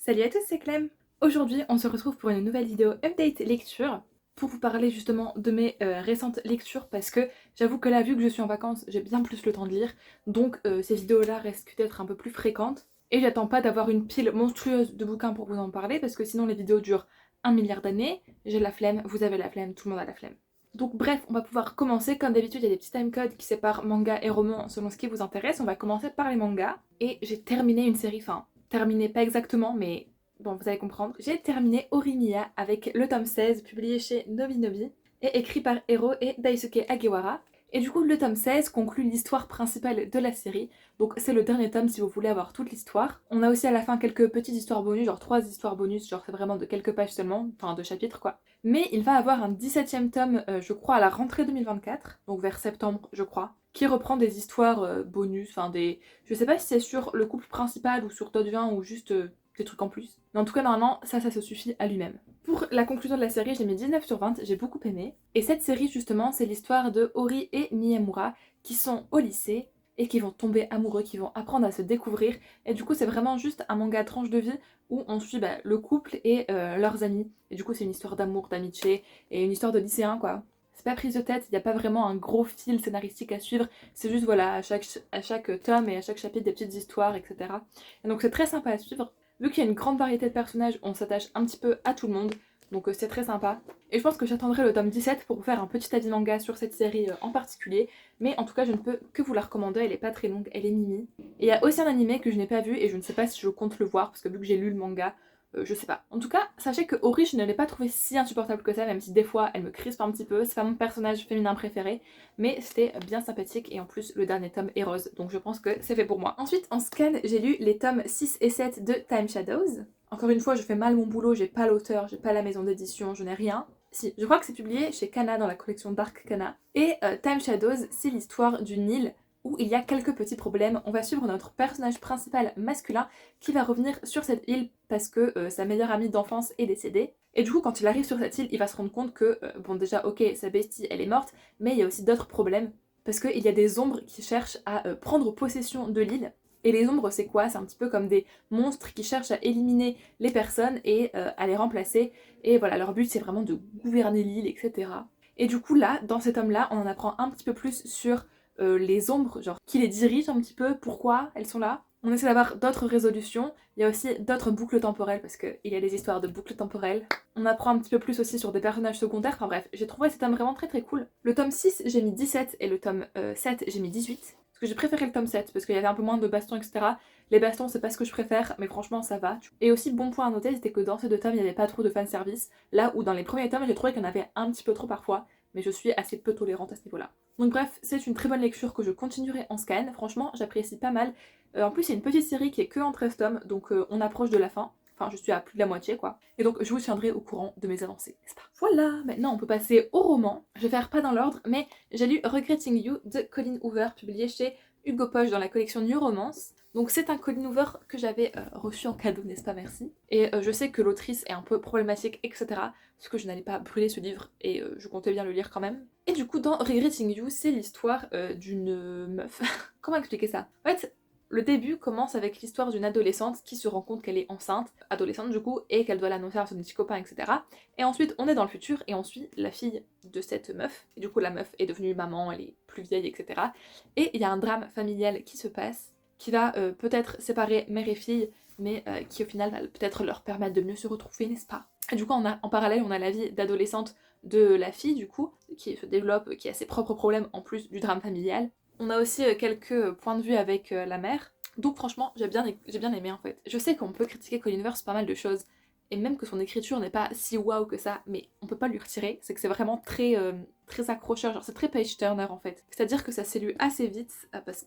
Salut à tous, c'est Clem. Aujourd'hui, on se retrouve pour une nouvelle vidéo update lecture pour vous parler justement de mes récentes lectures parce que j'avoue que là, vu que je suis en vacances, j'ai bien plus le temps de lire, donc ces vidéos-là risquent d'être un peu plus fréquentes et j'attends pas d'avoir une pile monstrueuse de bouquins pour vous en parler parce que sinon les vidéos durent 1 milliard d'années, j'ai la flemme, vous avez la flemme, tout le monde a la flemme. Donc bref, on va pouvoir commencer. Comme d'habitude, il y a des petits timecodes qui séparent manga et roman selon ce qui vous intéresse. On va commencer par les mangas. Et j'ai terminé une série, enfin, terminé pas exactement, mais bon, vous allez comprendre. J'ai terminé Horimiya avec le tome 16, publié chez Nobinobi, et écrit par Hiro et Daisuke Hagiwara. Et du coup, le tome 16 conclut l'histoire principale de la série. Donc c'est le dernier tome si vous voulez avoir toute l'histoire. On a aussi à la fin quelques petites histoires bonus, genre 3 histoires bonus, genre c'est vraiment de quelques pages seulement, enfin de chapitres quoi. Mais il va avoir un 17e tome, je crois, à la rentrée 2024, donc vers septembre, je crois, qui reprend des histoires bonus, enfin des... Je sais pas si c'est sur le couple principal ou sur Todevin ou juste des trucs en plus. Mais en tout cas, normalement, ça se suffit à lui-même. Pour la conclusion de la série, j'ai mis 19 sur 20, j'ai beaucoup aimé. Et cette série, justement, c'est l'histoire de Ori et Miyamura qui sont au lycée et qui vont tomber amoureux, qui vont apprendre à se découvrir. Et du coup, c'est vraiment juste un manga tranche de vie où on suit le couple et leurs amis. Et du coup, c'est une histoire d'amour, d'amitié et une histoire de lycéen, quoi. C'est pas prise de tête, il n'y a pas vraiment un gros fil scénaristique à suivre, c'est juste voilà, à chaque tome et à chaque chapitre des petites histoires, etc. Et donc c'est très sympa à suivre. Vu qu'il y a une grande variété de personnages, on s'attache un petit peu à tout le monde, donc c'est très sympa. Et je pense que j'attendrai le tome 17 pour vous faire un petit avis manga sur cette série en particulier, mais en tout cas je ne peux que vous la recommander, elle est pas très longue, elle est mimi. Et il y a aussi un animé que je n'ai pas vu et je ne sais pas si je compte le voir, parce que vu que j'ai lu le manga, je sais pas. En tout cas, sachez que Ori, je ne l'ai pas trouvée si insupportable que ça, même si des fois elle me crispe un petit peu. C'est pas mon personnage féminin préféré, mais c'était bien sympathique et en plus le dernier tome est rose, donc je pense que c'est fait pour moi. Ensuite, en scan, j'ai lu les tomes 6 et 7 de Time Shadows. Encore une fois, je fais mal mon boulot, j'ai pas l'auteur, j'ai pas la maison d'édition, je n'ai rien. Si, je crois que c'est publié chez Kana dans la collection Dark Kana. Et Time Shadows, c'est l'histoire d'une île où il y a quelques petits problèmes. On va suivre notre personnage principal masculin qui va revenir sur cette île parce que sa meilleure amie d'enfance est décédée. Et du coup, quand il arrive sur cette île, il va se rendre compte que, bon déjà, ok, sa bestie, elle est morte, mais il y a aussi d'autres problèmes. Parce qu'il y a des ombres qui cherchent à prendre possession de l'île. Et les ombres, c'est quoi? C'est un petit peu comme des monstres qui cherchent à éliminer les personnes et à les remplacer. Et voilà, leur but, c'est vraiment de gouverner l'île, etc. Et du coup, là, dans cet homme-là, on en apprend un petit peu plus sur les ombres, genre qui les dirigent un petit peu, pourquoi elles sont là. On essaie d'avoir d'autres résolutions, il y a aussi d'autres boucles temporelles, parce qu'il y a des histoires de boucles temporelles. On apprend un petit peu plus aussi sur des personnages secondaires, enfin bref, j'ai trouvé cet tome vraiment très très cool. Le tome 6, j'ai mis 17 et le tome 7, j'ai mis 18. Parce que j'ai préféré le tome 7, parce qu'il y avait un peu moins de bastons, etc. Les bastons, c'est pas ce que je préfère, mais franchement, ça va. Et aussi, bon point à noter, c'était que dans ces deux tomes, il n'y avait pas trop de fanservice. Là où dans les premiers tomes, j'ai trouvé qu'il y en avait un petit peu trop parfois, mais je suis assez peu tolérante à ce niveau-là. Donc bref, c'est une très bonne lecture que je continuerai en scan. Franchement, j'apprécie pas mal. En plus, il y a une petite série qui est que en 13 tomes, donc on approche de la fin. Enfin, je suis à plus de la moitié, quoi. Et donc, je vous tiendrai au courant de mes avancées, n'est-ce pas? Voilà, maintenant on peut passer au roman. Je vais faire pas dans l'ordre, mais j'ai lu Regretting You de Colleen Hoover, publié chez Hugo Poche dans la collection New Romance. Donc c'est un Colleen Hoover que j'avais reçu en cadeau, n'est-ce pas, merci. Et je sais que l'autrice est un peu problématique, etc. Parce que je n'allais pas brûler ce livre et je comptais bien le lire quand même. Et du coup, dans Regretting You, c'est l'histoire d'une meuf. Comment expliquer ça? En fait, le début commence avec l'histoire d'une adolescente qui se rend compte qu'elle est enceinte, adolescente du coup, et qu'elle doit l'annoncer à son petit copain, etc. Et ensuite, on est dans le futur et on suit la fille de cette meuf. Et du coup, la meuf est devenue maman, elle est plus vieille, etc. Et il y a un drame familial qui se passe, qui va peut-être séparer mère et fille, mais qui au final va peut-être leur permettre de mieux se retrouver, n'est-ce pas? Et du coup, en parallèle, on a la vie d'adolescente de la fille, du coup, qui se développe, qui a ses propres problèmes en plus du drame familial. On a aussi quelques points de vue avec la mère. Donc franchement, j'ai bien aimé en fait. Je sais qu'on peut critiquer Colin Hoover pas mal de choses, et même que son écriture n'est pas si waouh que ça, mais on peut pas lui retirer, c'est que c'est vraiment très accrocheur, genre c'est très page-turner en fait. C'est-à-dire que ça s'est lu assez vite,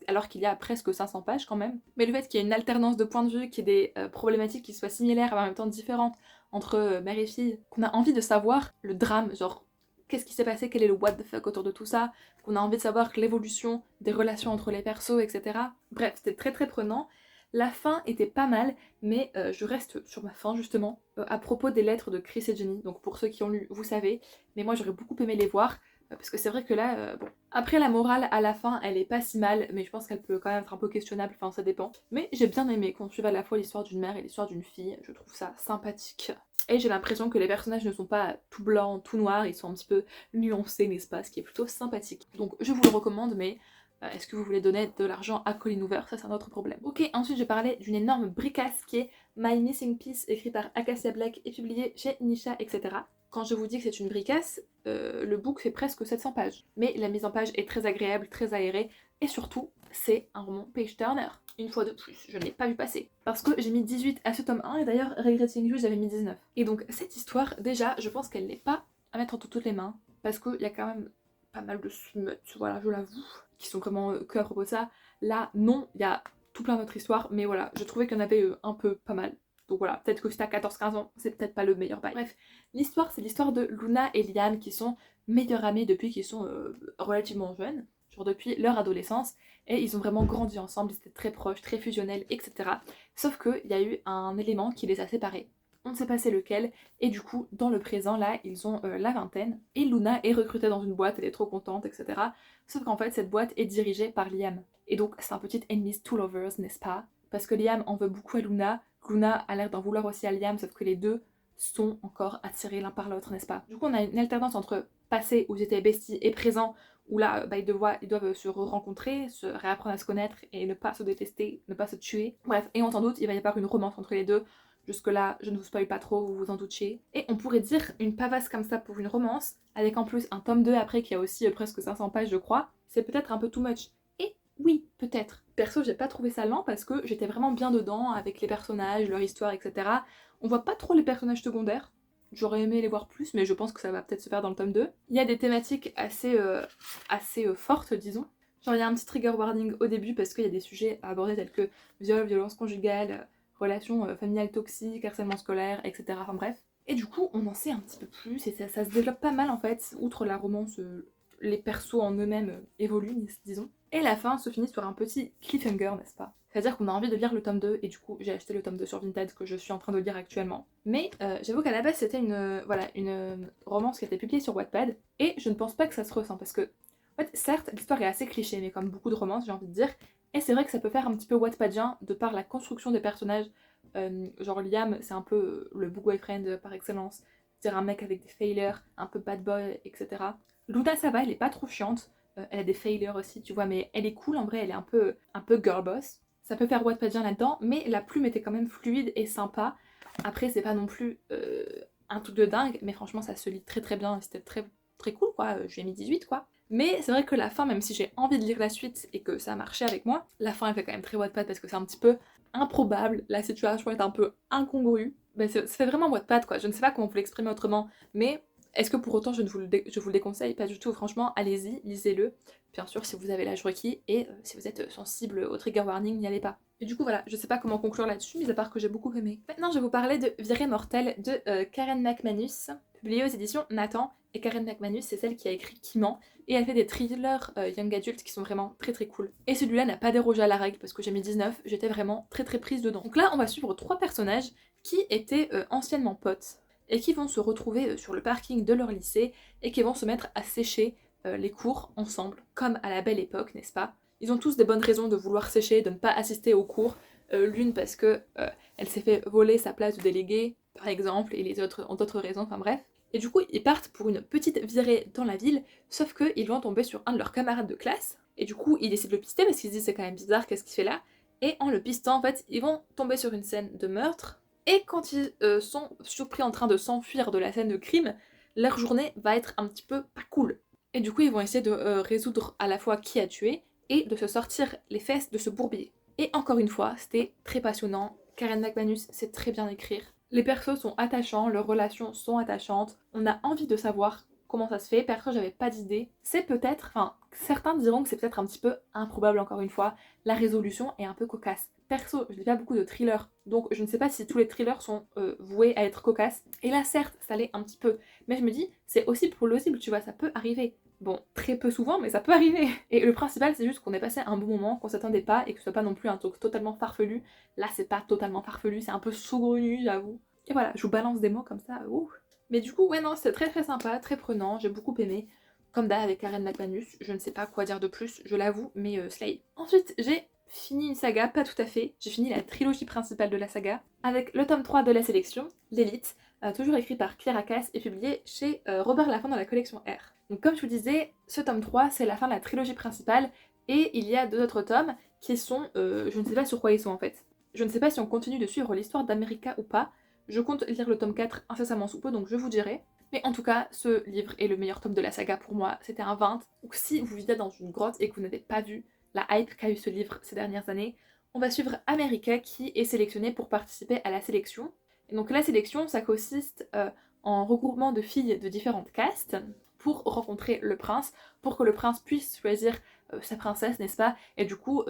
alors qu'il y a presque 500 pages quand même. Mais le fait qu'il y ait une alternance de points de vue, qu'il y ait des problématiques qui soient similaires mais en même temps différentes entre mère et fille, qu'on a envie de savoir le drame, genre qu'est-ce qui s'est passé, quel est le what the fuck autour de tout ça, qu'on a envie de savoir l'évolution des relations entre les persos, etc. Bref, c'était très très prenant. La fin était pas mal, mais je reste sur ma fin justement, à propos des lettres de Chris et Jenny. Donc pour ceux qui ont lu, vous savez, mais moi j'aurais beaucoup aimé les voir. Parce que c'est vrai que là, bon. Après la morale à la fin, elle est pas si mal, mais je pense qu'elle peut quand même être un peu questionnable, enfin ça dépend. Mais j'ai bien aimé qu'on suive à la fois l'histoire d'une mère et l'histoire d'une fille, je trouve ça sympathique. Et j'ai l'impression que les personnages ne sont pas tout blancs, tout noirs, ils sont un petit peu nuancés, n'est-ce pas, ce qui est plutôt sympathique. Donc je vous le recommande, mais est-ce que vous voulez donner de l'argent à Colleen Hoover? Ça c'est un autre problème. Ok, ensuite j'ai parlé d'une énorme bricasse qui est My Missing Piece, écrit par Acacia Black et publié chez Nisha, etc. Quand je vous dis que c'est une bricasse, le book fait presque 700 pages. Mais la mise en page est très agréable, très aérée, et surtout, c'est un roman page-turner. Une fois de plus, je ne l'ai pas vu passer. Parce que j'ai mis 18 à ce tome 1, et d'ailleurs, Regretting You, j'avais mis 19. Et donc, cette histoire, déjà, je pense qu'elle n'est pas à mettre entre toutes les mains, parce qu'il y a quand même pas mal de smut, voilà, je l'avoue, qui sont vraiment que à propos de ça. Là, non, il y a tout plein d'autres histoires, mais voilà, je trouvais qu'il y en avait un peu pas mal. Donc voilà, peut-être que si t'as 14-15 ans, c'est peut-être pas le meilleur bail. Bref, l'histoire, c'est l'histoire de Luna et Liam qui sont meilleures amies depuis qu'ils sont relativement jeunes, genre depuis leur adolescence, et ils ont vraiment grandi ensemble, ils étaient très proches, très fusionnels, etc. Sauf qu'il y a eu un élément qui les a séparés. On ne sait pas c'est lequel, et du coup, dans le présent, là, ils ont la vingtaine, et Luna est recrutée dans une boîte, elle est trop contente, etc. Sauf qu'en fait, cette boîte est dirigée par Liam. Et donc, c'est un petit enemies to lovers, n'est-ce pas? Parce que Liam en veut beaucoup à Luna, Luna a l'air d'en vouloir aussi à Liam, sauf que les deux sont encore attirés l'un par l'autre, n'est-ce pas? Du coup, on a une alternance entre passé, où ils étaient besties, et présent, où là, ils doivent se rencontrer, se réapprendre à se connaître, et ne pas se détester, ne pas se tuer. Bref, et on s'en doute, il va y avoir une romance entre les deux. Jusque-là, je ne vous spoil pas trop, vous vous en doutiez. Et on pourrait dire une pavasse comme ça pour une romance, avec en plus un tome 2 après qui a aussi presque 500 pages, je crois, c'est peut-être un peu too much. Et oui, peut-être. Perso, j'ai pas trouvé ça lent parce que j'étais vraiment bien dedans avec les personnages, leur histoire, etc. On voit pas trop les personnages secondaires. J'aurais aimé les voir plus, mais je pense que ça va peut-être se faire dans le tome 2. Il y a des thématiques assez fortes, disons. Genre, il y a un petit trigger warning au début parce qu'il y a des sujets à aborder tels que viol, violence conjugale, relations familiales toxiques, harcèlement scolaire, etc. Enfin bref. Et du coup, on en sait un petit peu plus et ça se développe pas mal en fait. Outre la romance, les persos en eux-mêmes évoluent, disons. Et la fin se finit sur un petit cliffhanger, n'est-ce pas? C'est-à-dire qu'on a envie de lire le tome 2, et du coup j'ai acheté le tome 2 sur Vinted que je suis en train de lire actuellement. Mais j'avoue qu'à la base c'était une romance qui a été publiée sur Wattpad, et je ne pense pas que ça se ressent, parce que, en fait, certes, l'histoire est assez cliché, mais comme beaucoup de romances, j'ai envie de dire, et c'est vrai que ça peut faire un petit peu Wattpadien de par la construction des personnages. Genre Liam, c'est un peu le boyfriend par excellence, c'est-à-dire un mec avec des failures, un peu bad boy, etc. Luna, ça va, elle est pas trop chiante. Elle a des failures aussi, tu vois, mais elle est cool en vrai, elle est un peu girl boss. Ça peut faire Wattpadien là-dedans, mais la plume était quand même fluide et sympa. Après, c'est pas non plus un truc de dingue, mais franchement, ça se lit très très bien, c'était très très cool quoi. Je lui ai mis 18 quoi. Mais c'est vrai que la fin, même si j'ai envie de lire la suite et que ça a marché avec moi, la fin elle fait quand même très Wattpad parce que c'est un petit peu improbable, la situation est un peu incongrue. Ben, ça fait vraiment Wattpad quoi, je ne sais pas comment vous l'exprimer autrement, mais est-ce que pour autant je vous le déconseille? Pas du tout, franchement, allez-y, lisez-le. Bien sûr, si vous avez l'âge requis, et si vous êtes sensible au trigger warning, n'y allez pas. Et du coup, voilà, je sais pas comment conclure là-dessus, mis à part que j'ai beaucoup aimé. Maintenant, je vais vous parler de Virée Mortelle de Karen McManus, publiée aux éditions Nathan. Et Karen McManus, c'est celle qui a écrit Kiman, et elle fait des thrillers young adultes qui sont vraiment très très cool. Et celui-là n'a pas dérogé à la règle, parce que j'ai mis 19, j'étais vraiment très très prise dedans. Donc là, on va suivre 3 personnages qui étaient anciennement potes, et qui vont se retrouver sur le parking de leur lycée et qui vont se mettre à sécher les cours ensemble, comme à la belle époque, n'est-ce pas? Ils ont tous des bonnes raisons de vouloir sécher, de ne pas assister aux cours. L'une parce que elle s'est fait voler sa place de déléguée, par exemple, et les autres ont d'autres raisons, enfin bref. Et du coup, ils partent pour une petite virée dans la ville, sauf qu'ils vont tomber sur un de leurs camarades de classe, et du coup, ils décident de le pister parce qu'ils se disent c'est quand même bizarre, qu'est-ce qu'il fait là? Et en le pistant, en fait, ils vont tomber sur une scène de meurtre. Et quand ils sont surpris en train de s'enfuir de la scène de crime, leur journée va être un petit peu pas cool. Et du coup, ils vont essayer de résoudre à la fois qui a tué et de se sortir les fesses de ce bourbier. Et encore une fois, c'était très passionnant. Karen McManus sait très bien écrire. Les persos sont attachants, leurs relations sont attachantes. On a envie de savoir comment ça se fait. Perso, j'avais pas d'idée. C'est peut-être, enfin, certains diront que c'est peut-être un petit peu improbable encore une fois. La résolution est un peu cocasse. Perso, je lis pas beaucoup de thrillers, donc je ne sais pas si tous les thrillers sont voués à être cocasses. Et là, certes, ça l'est un petit peu, mais je me dis, c'est aussi plausible, tu vois, ça peut arriver. Bon, très peu souvent, mais ça peut arriver. Et le principal, c'est juste qu'on ait passé un bon moment, qu'on s'attendait pas, et que ce soit pas non plus un truc totalement farfelu. Là, c'est pas totalement farfelu, c'est un peu saugrenu, j'avoue. Et voilà, je vous balance des mots comme ça, ouh. Mais du coup, ouais, non, c'est très très sympa, très prenant, j'ai beaucoup aimé. comme d'hab avec Karen McManus, je ne sais pas quoi dire de plus, je l'avoue, mais slay. Ensuite, j'ai fini une saga, pas tout à fait, j'ai fini la trilogie principale de la saga, avec le tome 3 de la sélection, l'élite, toujours écrit par Claire Acasse et publié chez Robert Laffont dans la collection R. Donc comme je vous disais, ce tome 3 c'est la fin de la trilogie principale, et il y a 2 autres tomes qui sont, je ne sais pas sur quoi ils sont en fait. Je ne sais pas si on continue de suivre l'histoire d'America ou pas, je compte lire le tome 4 incessamment sous peu, donc je vous dirai. Mais en tout cas, ce livre est le meilleur tome de la saga pour moi, c'était un 20. Donc si vous vivez dans une grotte et que vous n'avez pas vu la hype qu'a eu ce livre ces dernières années, on va suivre America qui est sélectionnée pour participer à la sélection. Et donc la sélection, ça consiste en regroupement de filles de différentes castes pour rencontrer le prince, pour que le prince puisse choisir sa princesse, n'est-ce pas? Et du coup,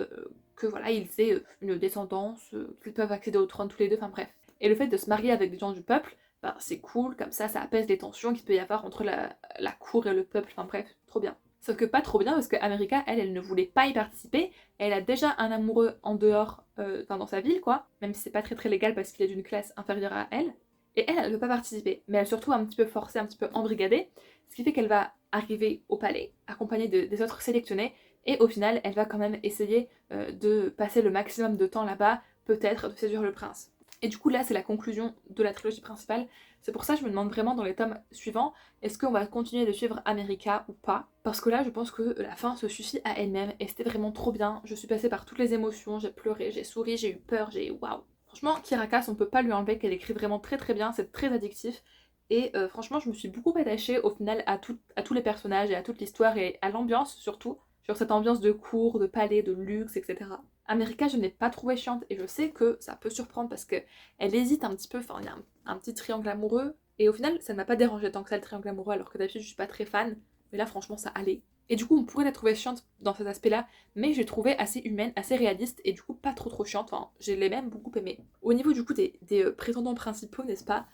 que voilà, ils aient une descendance, qu'ils peuvent accéder au trône tous les deux, enfin bref. Et le fait de se marier avec des gens du peuple, bah, c'est cool, comme ça apaise les tensions qu'il peut y avoir entre la cour et le peuple, enfin bref, trop bien. Sauf que pas trop bien parce que America, elle ne voulait pas y participer, elle a déjà un amoureux en dehors, dans sa ville quoi, même si c'est pas très légal parce qu'il est d'une classe inférieure à elle, et elle ne veut pas participer, mais elle se retrouve un petit peu forcée, un petit peu embrigadée, ce qui fait qu'elle va arriver au palais, accompagnée des autres sélectionnés, et au final, elle va quand même essayer de passer le maximum de temps là-bas, peut-être de séduire le prince. Et du coup là c'est la conclusion de la trilogie principale, c'est pour ça que je me demande vraiment dans les tomes suivants, est-ce qu'on va continuer de suivre America ou pas? Parce que là je pense que la fin se suffit à elle-même et c'était vraiment trop bien, je suis passée par toutes les émotions, j'ai pleuré, j'ai souri, j'ai eu peur, j'ai waouh. Franchement Kirakas on peut pas lui enlever qu'elle écrit vraiment très bien, c'est très addictif. Et franchement je me suis beaucoup attachée au final à tous les personnages et à toute l'histoire et à l'ambiance surtout, sur cette ambiance de cour, de palais, de luxe, etc. America, je ne l'ai pas trouvée chiante et je sais que ça peut surprendre parce que elle hésite un petit peu, enfin il y a un petit triangle amoureux et au final ça ne m'a pas dérangé tant que ça le triangle amoureux alors que d'habitude je suis pas très fan, mais là franchement ça allait. Et du coup on pourrait la trouver chiante dans cet aspect-là, mais j'ai trouvé assez humaine, assez réaliste et du coup pas trop chiante, enfin je l'ai même beaucoup aimé. Au niveau du coup des prétendants principaux, n'est-ce pas,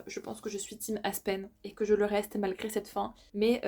je pense que je suis team Aspen et que je le reste malgré cette fin, mais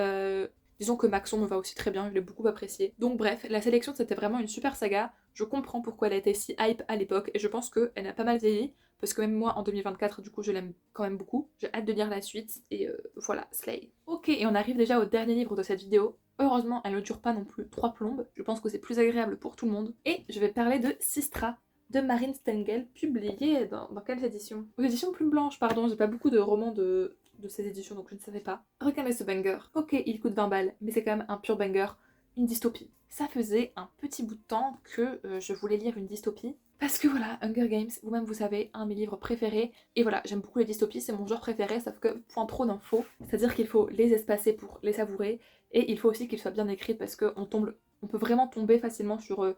disons que Maxon me va aussi très bien, je l'ai beaucoup apprécié. Donc bref, la sélection c'était vraiment une super saga, je comprends pourquoi elle a été si hype à l'époque et je pense qu'elle a pas mal vieilli, parce que même moi en 2024 du coup je l'aime quand même beaucoup. J'ai hâte de lire la suite et voilà, slay. Ok, et on arrive déjà au dernier livre de cette vidéo. Heureusement, elle ne dure pas non plus 3 plombes, je pense que c'est plus agréable pour tout le monde. Et je vais parler de Sistra, de Marine Stengel, publié dans quelles éditions? Aux éditions Plume Blanche, pardon, j'ai pas beaucoup de romans de ces éditions donc je ne savais pas. Regardez ce banger. Ok, il coûte 20 balles, mais c'est quand même un pur banger, une dystopie. Ça faisait un petit bout de temps que je voulais lire une dystopie. Parce que voilà, Hunger Games, vous-même vous savez, un de mes livres préférés. Et voilà, j'aime beaucoup les dystopies, c'est mon genre préféré, sauf que point trop d'infos. C'est-à-dire qu'il faut les espacer pour les savourer. Et il faut aussi qu'ils soient bien écrits parce qu'on peut vraiment tomber facilement sur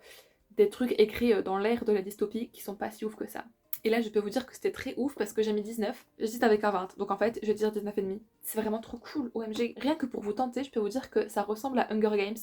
des trucs écrits dans l'ère de la dystopie qui sont pas si ouf que ça. Et là, je peux vous dire que c'était très ouf parce que j'ai mis 19. J'hésite avec un 20. Donc en fait, je vais dire 19,5. C'est vraiment trop cool. OMG. Rien que pour vous tenter, je peux vous dire que ça ressemble à Hunger Games,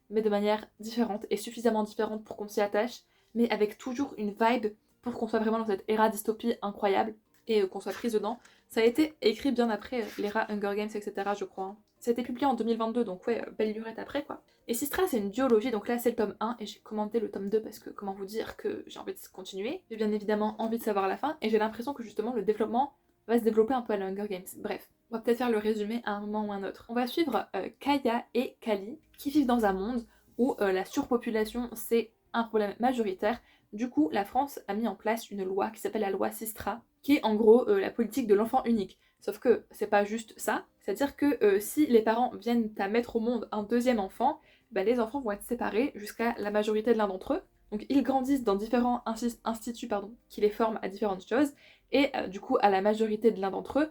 mais de manière différente et suffisamment différente pour qu'on s'y attache, mais avec toujours une vibe pour qu'on soit vraiment dans cette ère dystopie incroyable et qu'on soit prise dedans. Ça a été écrit bien après l'ère Hunger Games, etc. je crois. Hein. Ça a été publié en 2022, donc ouais, belle lurette après quoi. Et Sistra c'est une duologie, donc là c'est le tome 1 et j'ai commandé le tome 2 parce que comment vous dire que j'ai envie de continuer. J'ai bien évidemment envie de savoir la fin et j'ai l'impression que justement le développement va se développer un peu à la Hunger Games. Bref, on va peut-être faire le résumé à un moment ou un autre. On va suivre Kaya et Kali qui vivent dans un monde où la surpopulation c'est un problème majoritaire. Du coup, la France a mis en place une loi qui s'appelle la loi Sistra, qui est en gros la politique de l'enfant unique. Sauf que c'est pas juste ça, c'est-à-dire que si les parents viennent à mettre au monde un deuxième enfant, bah, les enfants vont être séparés jusqu'à la majorité de l'un d'entre eux. Donc ils grandissent dans différents instituts qui les forment à différentes choses, et du coup à la majorité de l'un d'entre eux,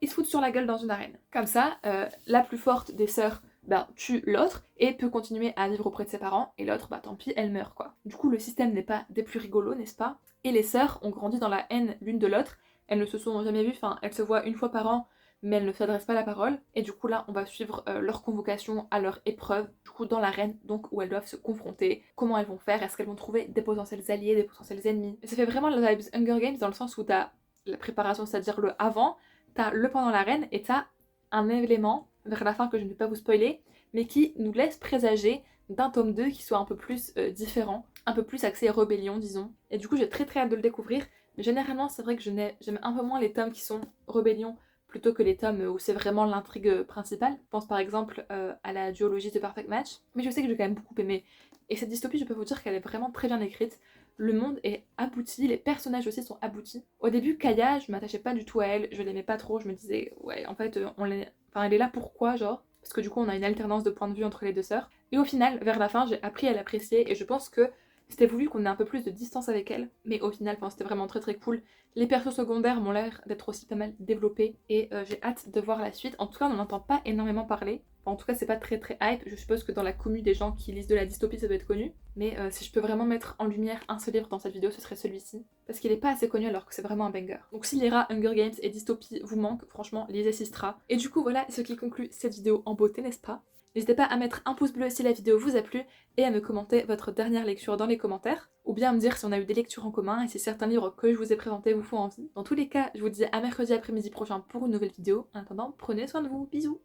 ils se foutent sur la gueule dans une arène. Comme ça, la plus forte des sœurs tue l'autre et peut continuer à vivre auprès de ses parents, et l'autre, tant pis, elle meurt quoi. Du coup le système n'est pas des plus rigolos, n'est-ce pas? Et les sœurs ont grandi dans la haine l'une de l'autre, elles ne se sont jamais vues, enfin elles se voient une fois par an, mais elles ne s'adressent pas la parole, et du coup là on va suivre leur convocation à leur épreuve, du coup dans l'arène, donc où elles doivent se confronter, comment elles vont faire, est-ce qu'elles vont trouver des potentiels alliés, des potentiels ennemis. Et ça fait vraiment la vibes Hunger Games dans le sens où t'as la préparation, c'est-à-dire le avant, t'as le pendant l'arène, et t'as un élément vers la fin que je ne vais pas vous spoiler, mais qui nous laisse présager d'un tome 2 qui soit un peu plus différent, un peu plus axé rébellion disons. Et du coup j'ai très hâte de le découvrir. Mais généralement c'est vrai que j'aime un peu moins les tomes qui sont rébellion plutôt que les tomes où c'est vraiment l'intrigue principale. Je pense par exemple à la duologie de Perfect Match, mais je sais que j'ai quand même beaucoup aimé. Et cette dystopie, je peux vous dire qu'elle est vraiment très bien écrite. Le monde est abouti, les personnages aussi sont aboutis. Au début, Kaya, je m'attachais pas du tout à elle, je l'aimais pas trop, je me disais, ouais, en fait, elle est là pourquoi, genre? Parce que du coup, on a une alternance de points de vue entre les deux sœurs. Et au final, vers la fin, j'ai appris à l'apprécier et je pense que c'était voulu qu'on ait un peu plus de distance avec elle. Mais au final, c'était vraiment très très cool. Les persos secondaires m'ont l'air d'être aussi pas mal développés et j'ai hâte de voir la suite. En tout cas, on n'en entend pas énormément parler. Enfin, en tout cas, c'est pas très très hype. Je suppose que dans la commu des gens qui lisent de la dystopie, ça doit être connu. Mais si je peux vraiment mettre en lumière un seul livre dans cette vidéo, ce serait celui-ci. Parce qu'il est pas assez connu alors que c'est vraiment un banger. Donc si l'IRA, Hunger Games et dystopie vous manquent, franchement, lisez Sistra. Et du coup, voilà ce qui conclut cette vidéo en beauté, n'est-ce pas? N'hésitez pas à mettre un pouce bleu si la vidéo vous a plu et à me commenter votre dernière lecture dans les commentaires, ou bien à me dire si on a eu des lectures en commun et si certains livres que je vous ai présentés vous font envie. Dans tous les cas, je vous dis à mercredi après-midi prochain pour une nouvelle vidéo. En attendant, prenez soin de vous, bisous!